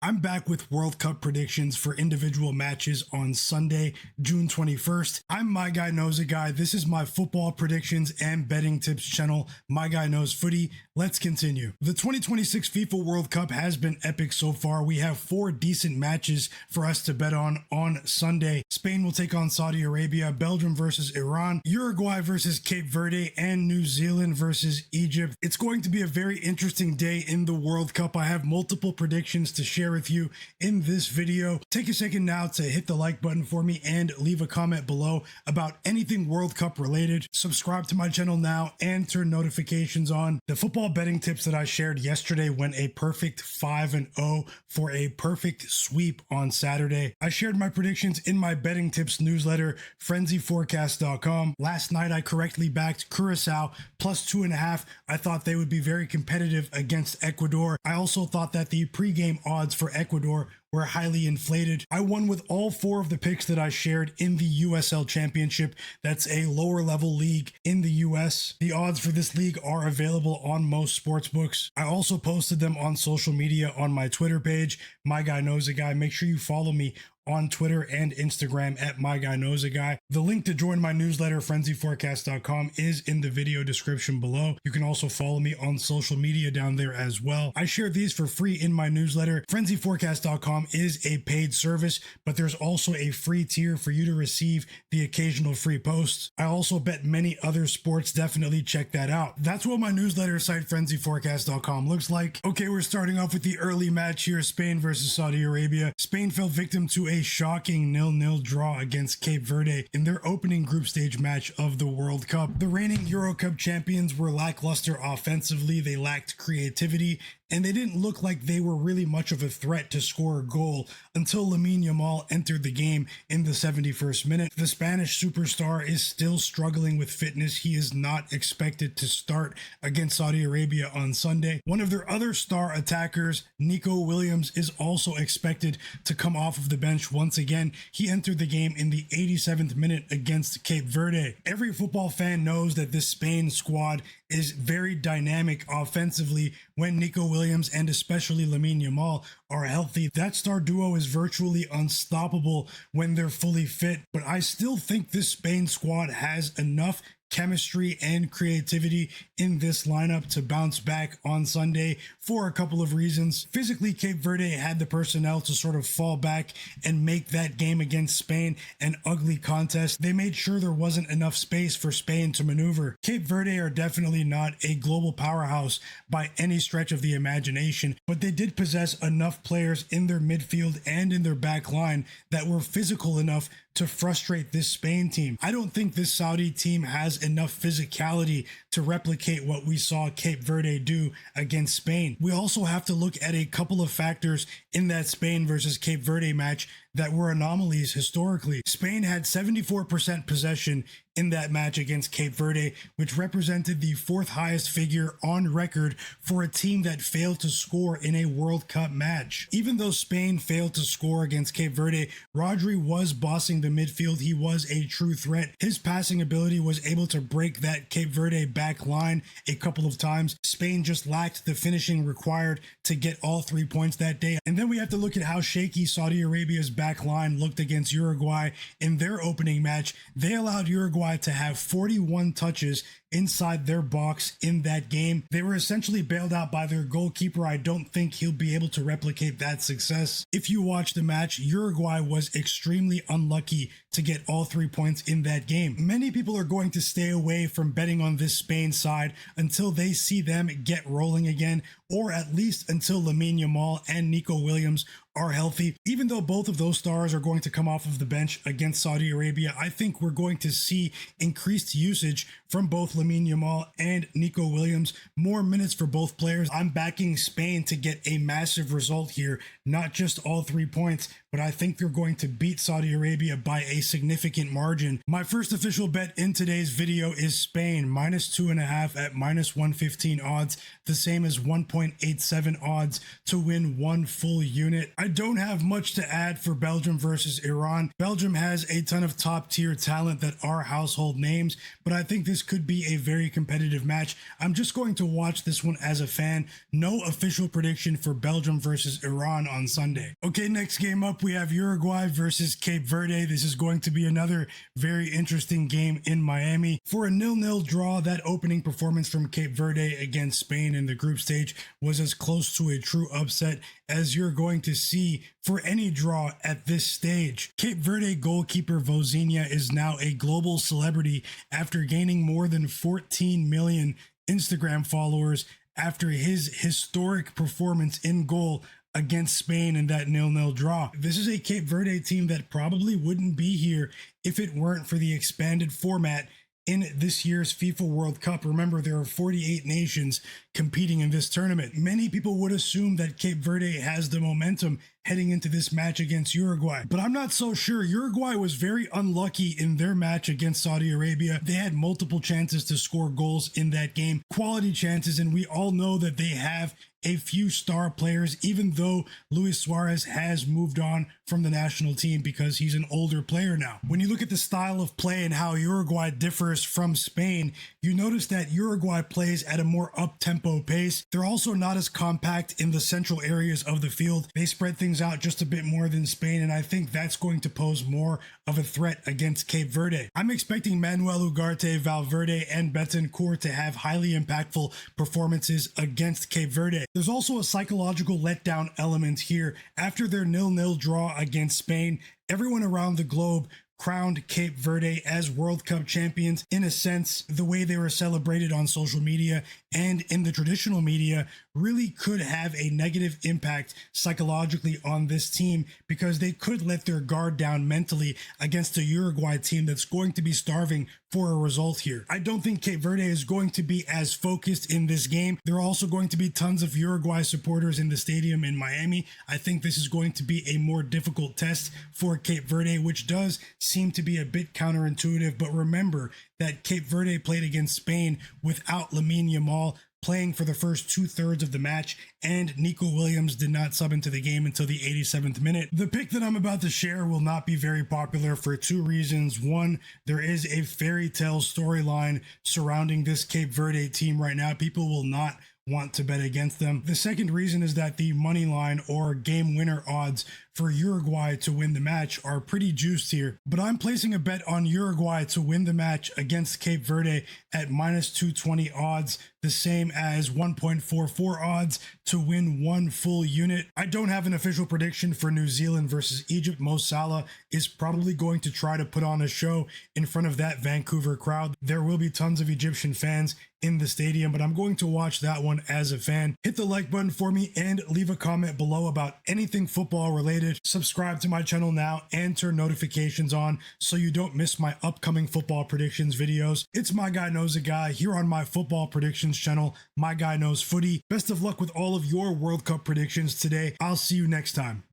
I'm back with World Cup predictions for individual matches on Sunday, June 21st. I'm Myguyknowsaguy. This is my football predictions and betting tips channel, My Guy Knows Footy. Let's continue. The 2026 FIFA World Cup has been epic so far. We have 4 decent matches for us to bet on Sunday. Spain will take on Saudi Arabia, Belgium versus Iran, Uruguay versus Cape Verde, and New Zealand versus Egypt. It's going to be a very interesting day in the World Cup. I have multiple predictions to share with you in this video. Take a second now to hit the like button for me and leave a comment below about anything World Cup related. Subscribe to my channel now and turn notifications on. The football betting tips that I shared yesterday went a perfect 5-0 for a perfect sweep on Saturday. I shared my predictions in my betting tips newsletter, frenzyforecast.com. Last night I correctly backed Curacao plus 2.5. I thought they would be very competitive against Ecuador. I also thought that the pregame odds for Ecuador were highly inflated. I won with all 4 of the picks that I shared in the USL Championship. That's a lower level league in the US. The odds for this league are available on most sportsbooks. I also posted them on social media on my Twitter page, Myguyknowsaguy. Make sure you follow me on Twitter and Instagram at Myguyknowsaguy. The link to join my newsletter, frenzyforecast.com, is in the video description below. You can also follow me on social media down there as well. I share these for free in my newsletter. Frenzyforecast.com is a paid service, but there's also a free tier for you to receive the occasional free posts. I also bet many other sports. Definitely check that out. That's what my newsletter site, frenzyforecast.com, looks like. Okay, we're starting off with the early match here, Spain versus Saudi Arabia. Spain fell victim to a shocking 0-0 draw against Cape Verde in their opening group stage match of the World Cup. The reigning Euro Cup champions were lackluster offensively, they lacked creativity, and they didn't look like they were really much of a threat to score a goal until Lamine Yamal entered the game in the 71st minute. The Spanish superstar is still struggling with fitness. He is not expected to start against Saudi Arabia on Sunday. One of their other star attackers, Nico Williams, is also expected to come off of the bench once again. He entered the game in the 87th minute against Cape Verde. Every football fan knows that this Spain squad is very dynamic offensively when Nico Williams and especially Lamine Yamal are healthy. That star duo is virtually unstoppable when they're fully fit, but I still think this Spain squad has enough chemistry and creativity in this lineup to bounce back on Sunday for a couple of reasons. Physically, Cape Verde had the personnel to sort of fall back and make that game against Spain an ugly contest. They made sure there wasn't enough space for Spain to maneuver. Cape Verde are definitely not a global powerhouse by any stretch of the imagination, but they did possess enough players in their midfield and in their back line that were physical enough to frustrate this Spain team. I don't think this Saudi team has enough physicality to replicate what we saw Cape Verde do against Spain. We also have to look at a couple of factors in that Spain versus Cape Verde match that were anomalies historically. Spain had 74% possession in that match against Cape Verde, which represented the 4th highest figure on record for a team that failed to score in a World Cup match. Even though Spain failed to score against Cape Verde, Rodri was bossing the midfield. He was a true threat. His passing ability was able to break that Cape Verde back line a couple of times. Spain just lacked the finishing required to get all 3 points that day. And then we have to look at how shaky Saudi Arabia's back line looked against Uruguay in their opening match. They allowed Uruguay to have 41 touches inside their box in that game. They were essentially bailed out by their goalkeeper. I don't think he'll be able to replicate that success. If you watch the match, Uruguay was extremely unlucky to get all 3 points in that game. Many people are going to stay away from betting on this Spain side until they see them get rolling again, or at least until Lamine Yamal and Nico Williams are healthy. Even though both of those stars are going to come off of the bench against Saudi Arabia, I think we're going to see increased usage from both Lamine Yamal and Nico Williams, more minutes for both players. I'm backing Spain to get a massive result here, not just all 3 points, but I think they're going to beat Saudi Arabia by a significant margin. My first official bet in today's video is Spain, -2.5 at -115 odds, the same as 1.87 odds to win 1 full unit. I don't have much to add for Belgium versus Iran. Belgium has a ton of top tier talent that are household names, but I think this could be be a very competitive match. I'm just going to watch this one as a fan. No official prediction for Belgium versus Iran on Sunday. Okay, next game up, we have Uruguay versus Cape Verde. This is going to be another very interesting game in Miami. For a 0-0 draw, that opening performance from Cape Verde against Spain in the group stage was as close to a true upset as you're going to see for any draw at this stage. Cape Verde goalkeeper Vozinha is now a global celebrity after gaining more than 14 million Instagram followers after his historic performance in goal against Spain in that 0-0 draw. This is a Cape Verde team that probably wouldn't be here if it weren't for the expanded format in this year's FIFA World Cup. Remember, there are 48 nations competing in this tournament. Many people would assume that Cape Verde has the momentum heading into this match against Uruguay, but I'm not so sure. Uruguay was very unlucky in their match against Saudi Arabia. They had multiple chances to score goals in that game, quality chances, and we all know that they have a few star players, even though Luis Suarez has moved on from the national team because he's an older player now. When you look at the style of play and how Uruguay differs from Spain, you notice that Uruguay plays at a more up-tempo pace. They're also not as compact in the central areas of the field. They spread things out just a bit more than Spain, and I think that's going to pose more of a threat against Cape Verde. I'm expecting Manuel Ugarte, Valverde, and Betancourt to have highly impactful performances against Cape Verde. There's also a psychological letdown element here. After their 0-0 draw against Spain, everyone around the globe crowned Cape Verde as World Cup champions. In a sense, the way they were celebrated on social media and in the traditional media really could have a negative impact psychologically on this team because they could let their guard down mentally against a Uruguay team that's going to be starving for a result here. I don't think Cape Verde is going to be as focused in this game. There are also going to be tons of Uruguay supporters in the stadium in Miami. I think this is going to be a more difficult test for Cape Verde, which does seem to be a bit counterintuitive, but remember that Cape Verde played against Spain without Lamine Yamal playing for the first 2/3 of the match, and Nico Williams did not sub into the game until the 87th minute. The pick that I'm about to share will not be very popular for two reasons. One, there is a fairy tale storyline surrounding this Cape Verde team right now. People will not want to bet against them. The second reason is that the money line or game winner odds for Uruguay to win the match are pretty juiced here, but I'm placing a bet on Uruguay to win the match against Cape Verde at -220 odds, the same as 1.44 odds to win one full unit. I don't have an official prediction for New Zealand versus Egypt. Mo Salah is probably going to try to put on a show in front of that Vancouver crowd. There will be tons of Egyptian fans in the stadium, but I'm going to watch that one as a fan. Hit the like button for me and leave a comment below about anything football related. Subscribe to my channel now and turn notifications on so you don't miss my upcoming football predictions videos. It's Myguyknowsaguy here on my football predictions channel, My Guy Knows Footy. Best of luck with all of your World Cup predictions today. I'll see you next time.